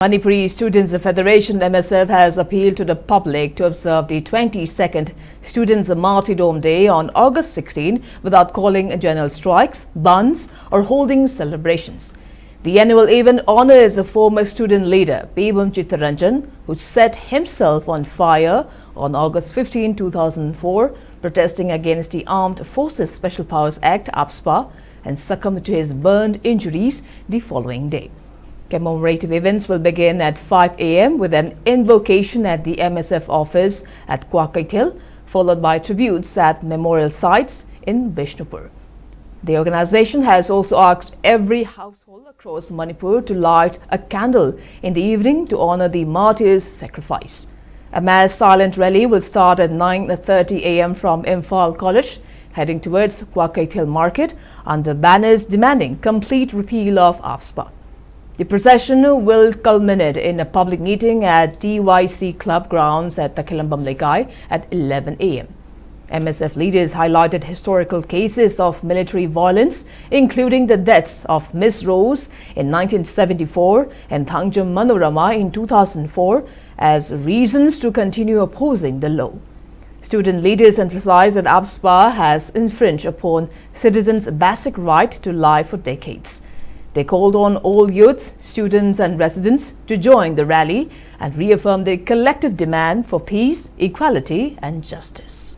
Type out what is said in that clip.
Manipuri Students Federation MSF has appealed to the public to observe the 22nd Students' Martyrdom Day on August 16 without calling general strikes, bands or holding celebrations. The annual event honors a former student leader, Bebam Chittaranjan, who set himself on fire on August 15, 2004, protesting against the Armed Forces Special Powers Act (AFSPA) and succumbed to his burned injuries the following day. Commemorative events will begin at 5 a.m. with an invocation at the MSF office at Kwakaithil, followed by tributes at memorial sites in Bishnupur. The organization has also asked every household across Manipur to light a candle in the evening to honor the martyrs' sacrifice. A mass silent rally will start at 9:30 a.m. from Imphal College, heading towards Kwakaithil Market under banners demanding complete repeal of AFSPA. The procession will culminate in a public meeting at TYC Club grounds at Takilambam Lekai at 11 a.m. MSF leaders highlighted historical cases of military violence, including the deaths of Miss Rose in 1974 and Thangjam Manorama in 2004, as reasons to continue opposing the law. Student leaders emphasized that AFSPA has infringed upon citizens' basic right to life for decades. They called on all youths, students and residents to join the rally and reaffirmed their collective demand for peace, equality and justice.